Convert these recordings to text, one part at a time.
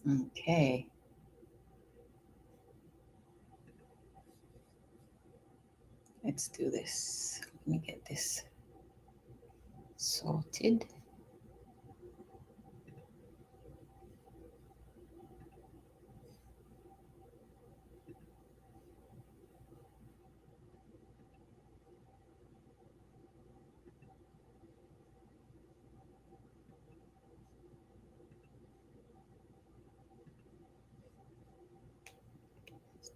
Okay. Let's do this. Let me get this sorted.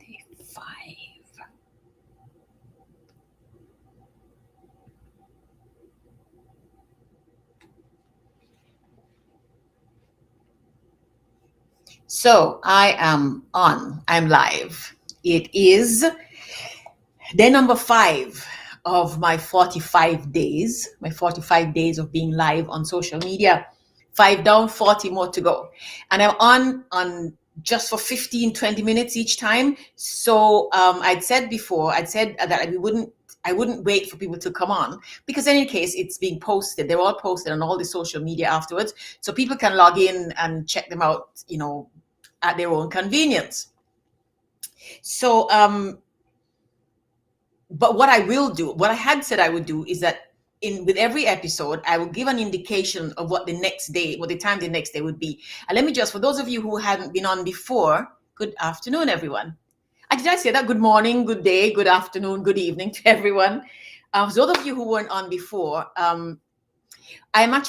Day 5. So I'm live. It is day number 5 of my 45 days, of being live on social media. 5 down, 40 more to go. And I'm on just for 15, 20 minutes each time. So I'd said that I wouldn't wait for people to come on, because in any case, it's being posted. They're all posted on all the social media afterwards. So people can log in and check them out, at their own convenience. So, but what I will do, what I had said I would do, is that with every episode, I will give an indication of what the time the next day would be. And let me just, for those of you who haven't been on before, good afternoon, everyone. Did I say that? Good morning, good day, good afternoon, good evening to everyone. For those of you who weren't on before, I'm not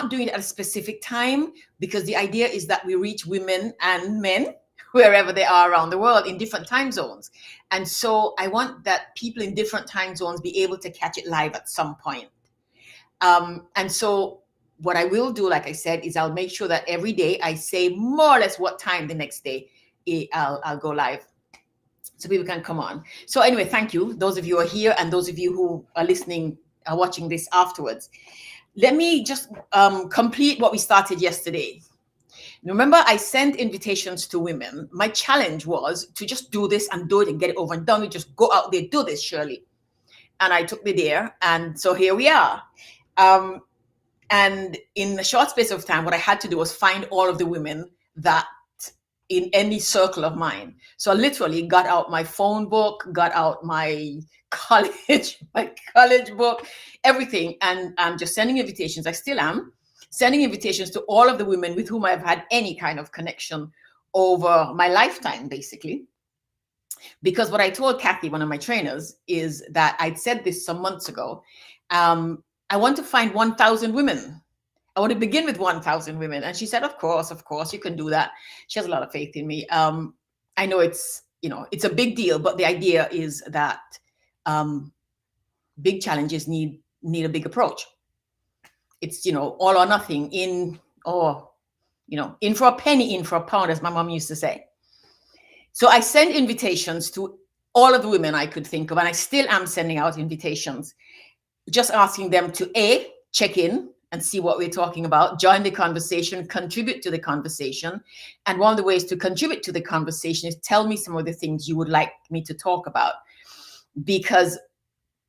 doing it at a specific time, because the idea is that we reach women and men wherever they are around the world in different time zones. And so I want that people in different time zones be able to catch it live at some point. And so what I will do, like I said, is I'll make sure that every day I say more or less what time the next day I'll go live, so people can come on. So anyway, thank you, those of you who are here and those of you who are listening, are watching this afterwards. Let me just complete what we started yesterday. Remember, I sent invitations to women. My challenge was to just do this and do it and get it over and done with. Just go out there, do this, Shirley. And I took the dare. And so here we are. And in a short space of time, what I had to do was find all of the women that in any circle of mine. So I literally got out my phone book, got out my college book, everything. And I'm just sending invitations. I still am sending invitations to all of the women with whom I've had any kind of connection over my lifetime, basically. Because what I told Kathy, one of my trainers, is that I'd said this some months ago. I want to find 1,000 women. I want to begin with 1,000 women. And she said, of course, you can do that. She has a lot of faith in me. I know it's a big deal, but the idea is that big challenges need a big approach. It's, all or nothing, in for a penny, in for a pound, as my mom used to say. So I sent invitations to all of the women I could think of, and I still am sending out invitations, just asking them to check in and see what we're talking about, join the conversation, contribute to the conversation. And one of the ways to contribute to the conversation is tell me some of the things you would like me to talk about. Because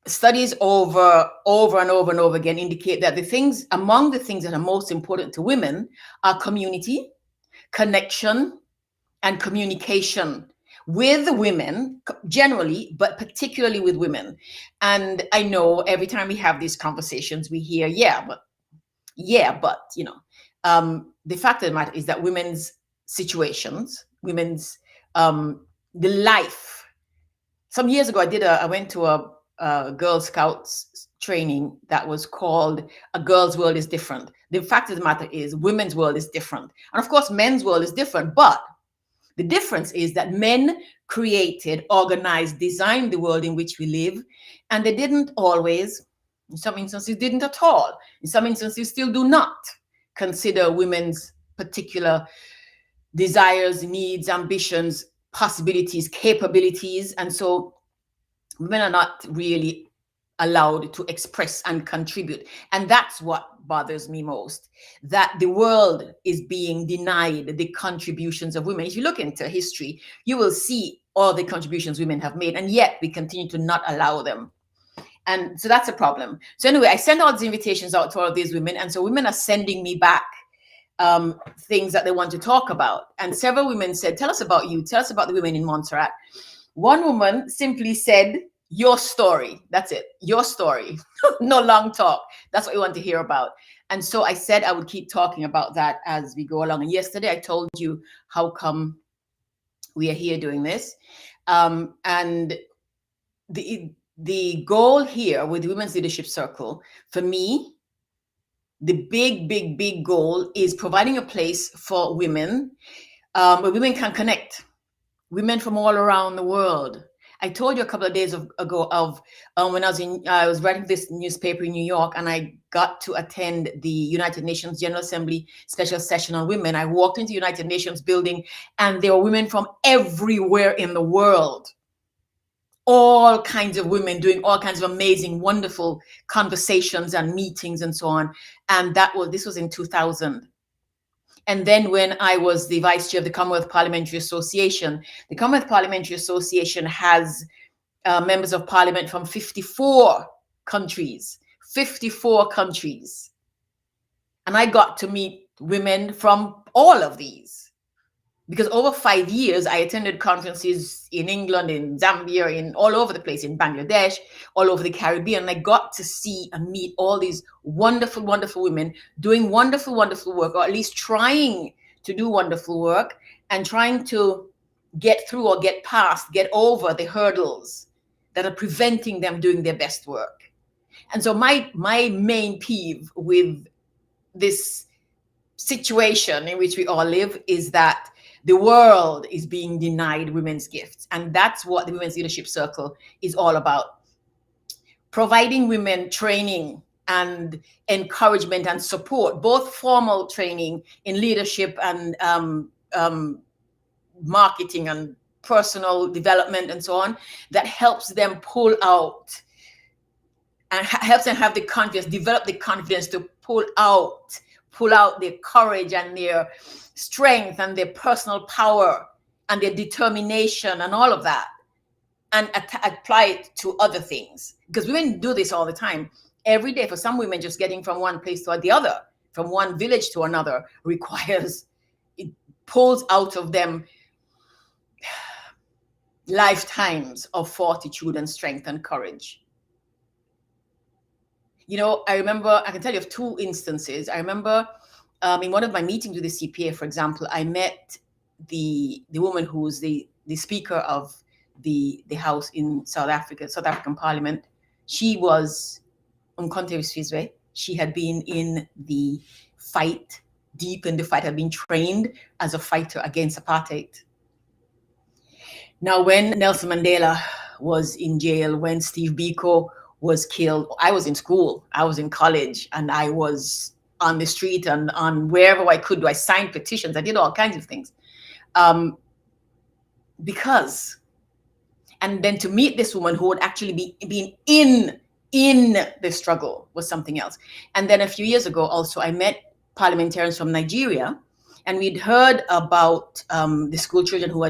studies over and over again indicate that among the things that are most important to women are community, connection, and communication with women generally, but particularly with women. And I know every time we have these conversations, we hear, but the fact of the matter is that women's situations, women's the life. Some years ago, I went to a Girl Scouts training that was called "A Girl's World is Different." The fact of the matter is, women's world is different, and of course, men's world is different. But the difference is that men created, organized, designed the world in which we live, and they didn't always. In some instances, didn't at all. In some instances, still do not consider women's particular desires, needs, ambitions, possibilities, capabilities. And so women are not really allowed to express and contribute. And that's what bothers me most, that the world is being denied the contributions of women. If you look into history, you will see all the contributions women have made, and yet we continue to not allow them. And so that's a problem. So anyway, I send all these invitations out to all of these women. And so women are sending me back things that they want to talk about. And several women said, tell us about you. Tell us about the women in Montserrat. One woman simply said, your story. That's it. Your story. No long talk. That's what we want to hear about. And so I said I would keep talking about that as we go along. And yesterday I told you how come we are here doing this. And the goal here with the Women's Leadership Circle, for me, the big goal is providing a place for women where women can connect, women from all around the world. I told you a couple of days ago of when I was writing this newspaper in New York, and I got to attend the United Nations General Assembly special session on women. I walked into the United Nations building, and there were women from everywhere in the world. All kinds of women doing all kinds of amazing, wonderful conversations and meetings and so on. And this was in 2000. And then when I was the vice chair of the Commonwealth Parliamentary Association, the Commonwealth Parliamentary Association has members of parliament from 54 countries. 54 countries. And I got to meet women from all of these. Because over 5 years, I attended conferences in England, in Zambia, in all over the place, in Bangladesh, all over the Caribbean. And I got to see and meet all these wonderful, wonderful women doing wonderful, wonderful work, or at least trying to do wonderful work and trying to get through or get past, get over the hurdles that are preventing them doing their best work. And so my main peeve with this situation in which we all live is that the world is being denied women's gifts. And that's what the Women's Leadership Circle is all about. Providing women training and encouragement and support, both formal training in leadership and marketing and personal development and so on, that helps them pull out and helps them have the confidence, develop the confidence to pull out their courage and their strength and their personal power and their determination and all of that, and apply it to other things. Because women do this all the time. Every day, for some women, just getting from one place to the other, from one village to another, it pulls out of them lifetimes of fortitude and strength and courage. You know, I can tell you of two instances. I remember in one of my meetings with the CPA, for example, I met the woman who's the speaker of the House in South African Parliament. She was she had been in the fight, deep in the fight, had been trained as a fighter against apartheid. Now, when Nelson Mandela was in jail, when Steve Biko was killed, I was in school, I was in college, and I was on the street and on wherever I could do. I signed petitions, I did all kinds of things. And then to meet this woman who would actually be in the struggle was something else. And then a few years ago also, I met parliamentarians from Nigeria, and we'd heard about the schoolgirls who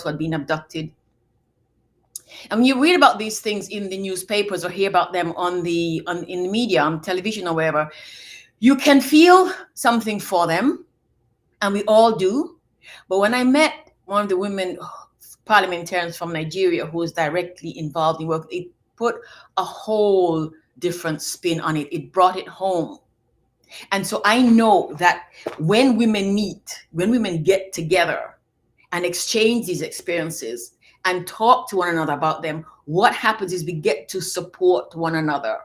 had been abducted. And when you read about these things in the newspapers or hear about them in the media, on television or wherever, you can feel something for them, and we all do. But when I met one of the women parliamentarians from Nigeria who was directly involved in work, it put a whole different spin on it. It brought it home. And so I know that when women meet, when women get together and exchange these experiences and talk to one another about them, what happens is we get to support one another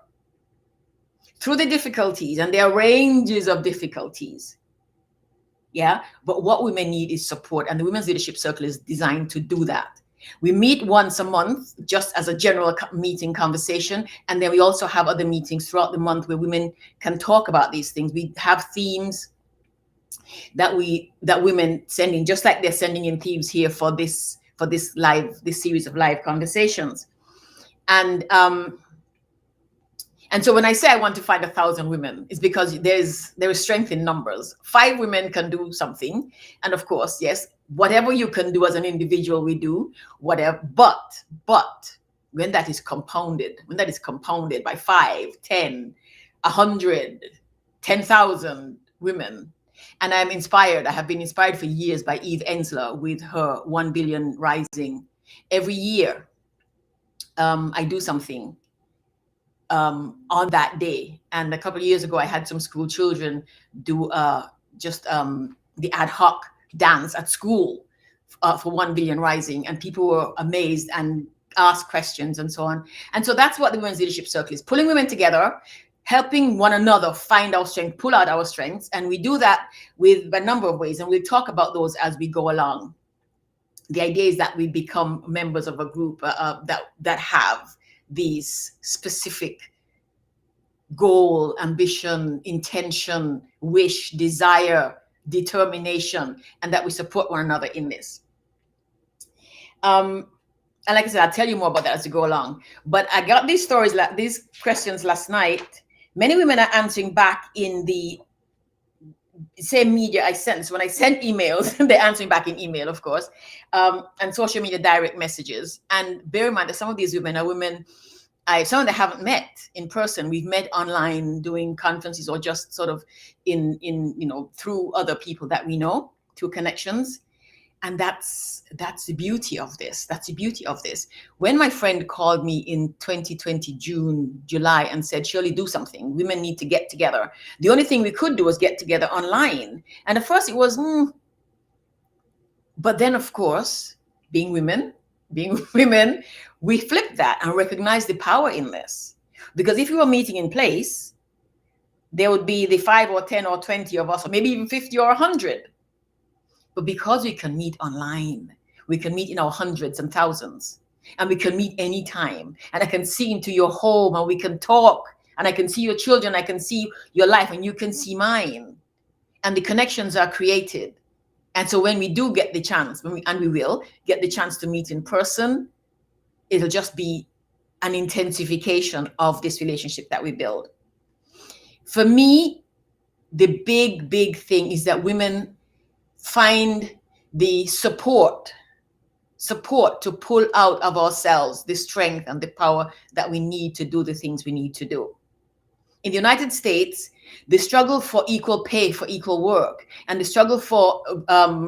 through the difficulties, and there are ranges of difficulties. Yeah, but what women need is support, and the Women's Leadership Circle is designed to do that. We meet once a month just as a general meeting conversation, and then we also have other meetings throughout the month where women can talk about these things. We have themes that women send in, just like they're sending in themes here for this series of live conversations. And so when I say I want to find 1,000 women, it's because there is strength in numbers. 5 women can do something. And of course, yes, whatever you can do as an individual, we do, whatever. But when that is compounded by 5, 10, 100, 10,000 women, And I'm inspired. I have been inspired for years by Eve Ensler with her 1 billion rising. Every year, I do something on that day. And a couple of years ago, I had some school children do just the ad hoc dance at school for 1 billion rising, and people were amazed and asked questions and so on. And so that's what the Women's Leadership Circle is: pulling women together, helping one another find our strength, pull out our strengths. And we do that with a number of ways, and we'll talk about those as we go along. The idea is that we become members of a group that have these specific goal, ambition, intention, wish, desire, determination, and that we support one another in this. And like I said, I'll tell you more about that as we go along. But I got these stories, these questions last night. Many women are answering back in the same media I sent. So when I sent emails, they're answering back in email, of course, and social media direct messages. And bear in mind that some of these women are women some of them haven't met in person. We've met online doing conferences or just sort of in through other people that we know, through connections. And that's the beauty of this. That's the beauty of this. When my friend called me in 2020, June, July, and said, Shirley, do something. Women need to get together. The only thing we could do was get together online. And at first it was, But then, of course, being women, we flipped that and recognized the power in this. Because if we were meeting in place, there would be the 5 or 10 or 20 of us, or maybe even 50 or 100. But because we can meet online, we can meet in our hundreds and thousands, and we can meet anytime. And I can see into your home, and we can talk, and I can see your children, I can see your life, and you can see mine. And the connections are created. And so when we do get the chance, and we will get the chance to meet in person, it'll just be an intensification of this relationship that we build. For me, the big thing is that women find the support to pull out of ourselves the strength and the power that we need to do the things we need to do. In the United States, the struggle for equal pay for equal work and the struggle for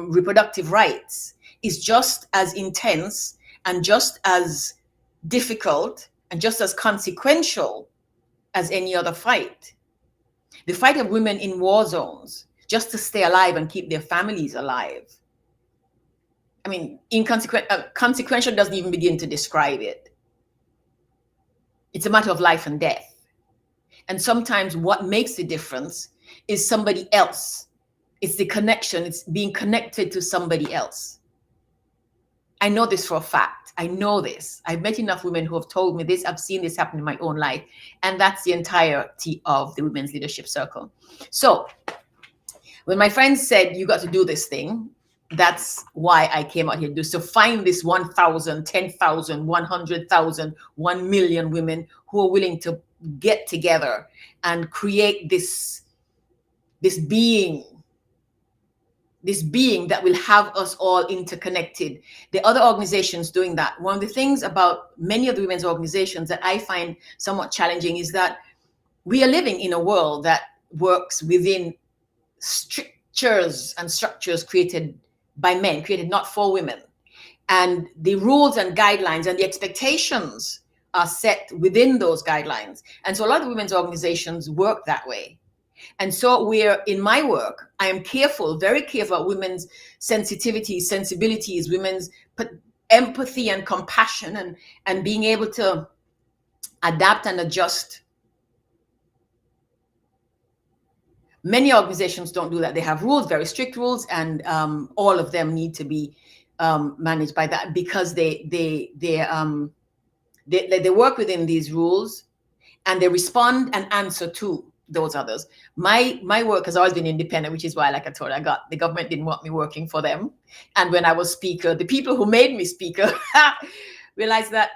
reproductive rights is just as intense and just as difficult and just as consequential as any other fight. The fight of women in war zones just to stay alive and keep their families alive. I mean, consequential doesn't even begin to describe it. It's a matter of life and death. And sometimes what makes the difference is somebody else. It's the connection. It's being connected to somebody else. I know this for a fact. I know this. I've met enough women who have told me this. I've seen this happen in my own life. And that's the entirety of the Women's Leadership Circle. So when my friends said, you got to do this thing, that's why I came out here to do. So find this 1,000, 10,000, 100,000, 1 million women who are willing to get together and create this being that will have us all interconnected. The other organizations doing that. One of the things about many of the women's organizations that I find somewhat challenging is that we are living in a world that works within strictures and structures created by men, created not for women. And the rules and guidelines and the expectations are set within those guidelines. And so a lot of women's organizations work that way. And so in my work, I am careful, very careful about women's sensitivities, sensibilities, women's empathy and compassion, and being able to adapt and adjust. Many organizations don't do that. They have rules, very strict rules, and all of them need to be managed by that because they work within these rules and they respond and answer to those others. My work has always been independent, which is why, like I told you, the government didn't want me working for them. And when I was speaker, the people who made me speaker realized that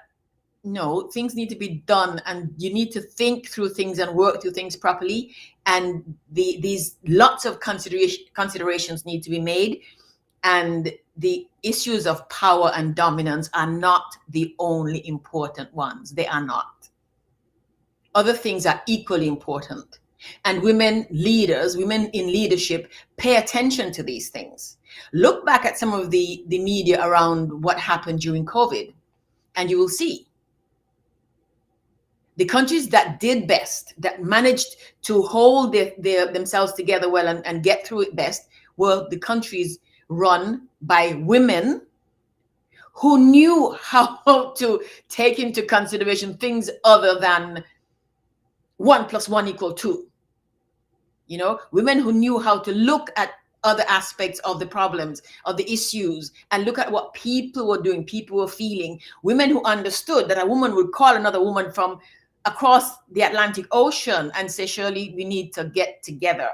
no, things need to be done, and you need to think through things and work through things properly. And these lots of considerations need to be made. And the issues of power and dominance are not the only important ones. They are not. Other things are equally important. And women leaders, women in leadership, pay attention to these things. Look back at some of the media around what happened during COVID, and you will see the countries that did best, that managed to hold themselves together well and get through it best, were the countries run by women who knew how to take into consideration things other than 1 + 1 = 2. You know, women who knew how to look at other aspects of the problems, of the issues, and look at what people were doing, people were feeling. Women who understood that a woman would call another woman from across the Atlantic Ocean and say, Shirley, we need to get together.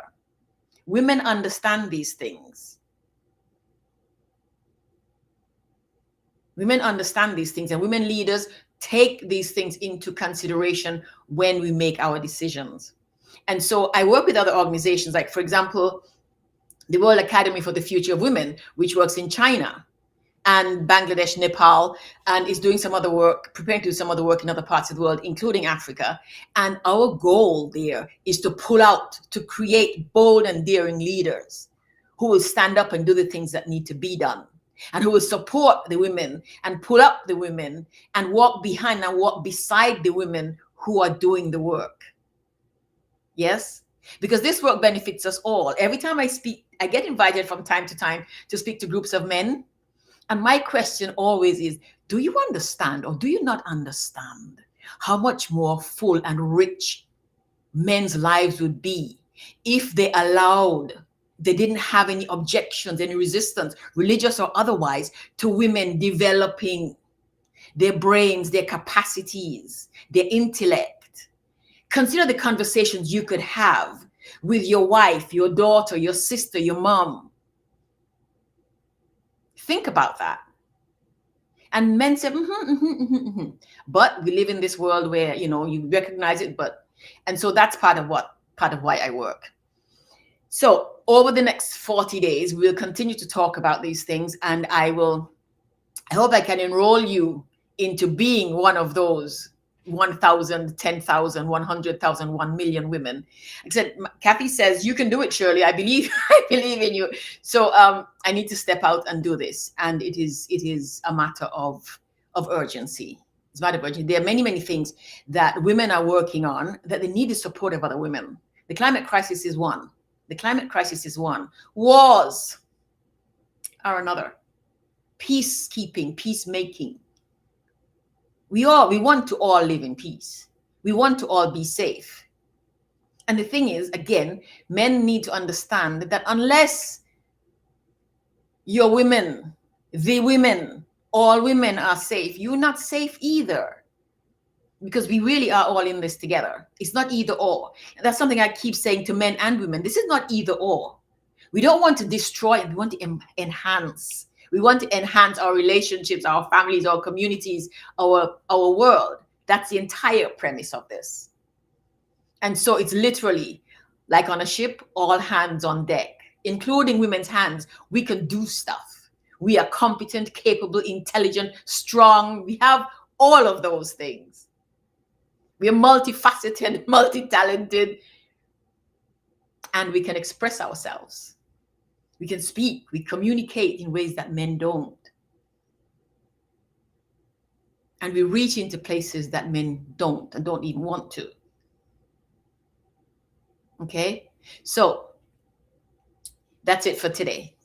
Women understand these things. Women understand these things, and women leaders take these things into consideration when we make our decisions. And so I work with other organizations, like, for example, the World Academy for the Future of Women, which works in China and Bangladesh, Nepal, and is doing some other work, preparing to do some other work in other parts of the world, including Africa. And our goal there is to pull out, to create bold and daring leaders who will stand up and do the things that need to be done, and who will support the women and pull up the women and walk behind and walk beside the women who are doing the work. Yes? Because this work benefits us all. Every time I speak, I get invited from time to time to speak to groups of men. And my question always is, do you understand or do you not understand how much more full and rich men's lives would be if they allowed, they didn't have any objections, any resistance, religious or otherwise, to women developing their brains, their capacities, their intellect? Consider the conversations you could have with your wife, your daughter, your sister, your mom. Think about that. And men say, but we live in this world where, you know, you recognize it, but, and so that's part of why I work. So over the next 40 days, we'll continue to talk about these things, and I hope I can enroll you into being one of those 1,000, 10,000, 100,000, 1 million women. I said, Kathy says, you can do it, Shirley. I believe in you. So I need to step out and do this. And it is a matter of urgency. It's a matter of urgency. There are many, many things that women are working on that they need the support of other women. The climate crisis is one. The climate crisis is one. Wars are another. Peacekeeping, peacemaking. We want to all live in peace. We want to all be safe. And the thing is, again, men need to understand that unless your women, the women, all women are safe, you're not safe either. Because we really are all in this together. It's not either or. That's something I keep saying to men and women. This is not either or. We don't want to destroy, we want to enhance. We want to enhance our relationships, our families, our communities, our world. That's the entire premise of this. And so it's literally like on a ship, all hands on deck, including women's hands. We can do stuff. We are competent, capable, intelligent, strong. We have all of those things. We are multifaceted, multi-talented, and we can express ourselves. We can speak, we communicate in ways that men don't. And we reach into places that men don't and don't even want to. Okay? So that's it for today.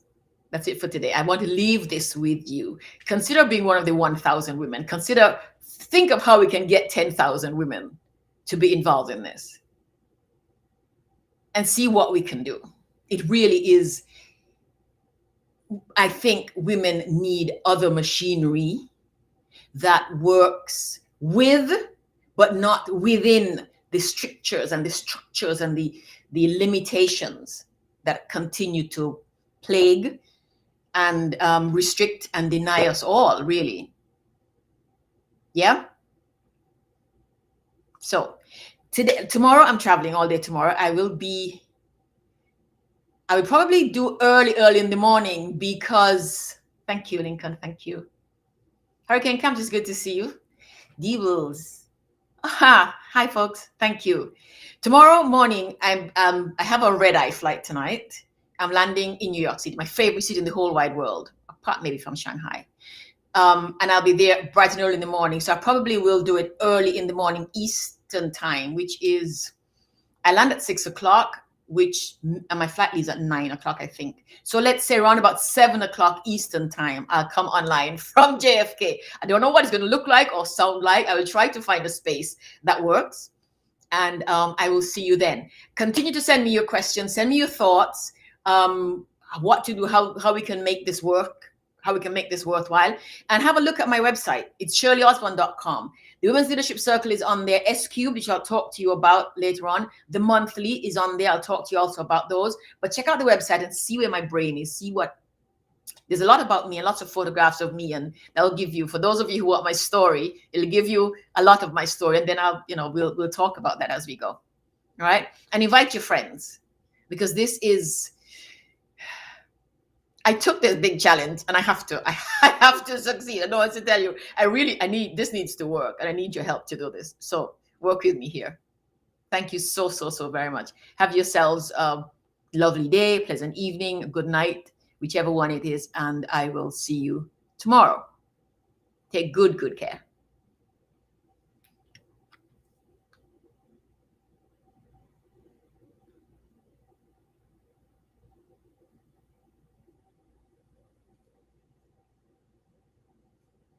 That's it for today. I want to leave this with you. Consider being one of the 1,000 women. Think of how we can get 10,000 women to be involved in this. And see what we can do. It really is. I think women need other machinery that works with, but not within the strictures and the structures and the limitations that continue to plague and restrict and deny us all, really. Yeah? So tomorrow I'm traveling all day tomorrow. I will probably do early in the morning because, thank you, Lincoln, thank you. Hurricane Camp, is good to see you. Devils. Aha. Hi, folks. Thank you. Tomorrow morning, I have a red eye flight tonight. I'm landing in New York City, my favorite city in the whole wide world, apart maybe from Shanghai. And I'll be there bright and early in the morning. So I probably will do it early in the morning Eastern time, which is I land at 6 o'clock, and my flight leaves at 9 o'clock, I think. So let's say around about 7 o'clock Eastern time, I'll come online from JFK. I don't know what it's going to look like or sound like. I will try to find a space that works, and I will see you then. Continue to send me your questions, send me your thoughts, what to do, how we can make this work, how we can make this worthwhile, and have a look at my website. It's shirleyosborne.com. The Women's Leadership Circle is on there. S Cube, which I'll talk to you about later on. The monthly is on there. I'll talk to you also about those. But check out the website and see where my brain is. See what there's a lot about me and lots of photographs of me, and that'll give you, for those of you who want my story, it'll give you a lot of my story, and then we'll talk about that as we go. All right, and invite your friends, because this is. I took this big challenge, and I have to. I have to succeed. I don't want to tell you. I need this needs to work, and I need your help to do this. So work with me here. Thank you so very much. Have yourselves a lovely day, pleasant evening, good night, whichever one it is, and I will see you tomorrow. Take good care.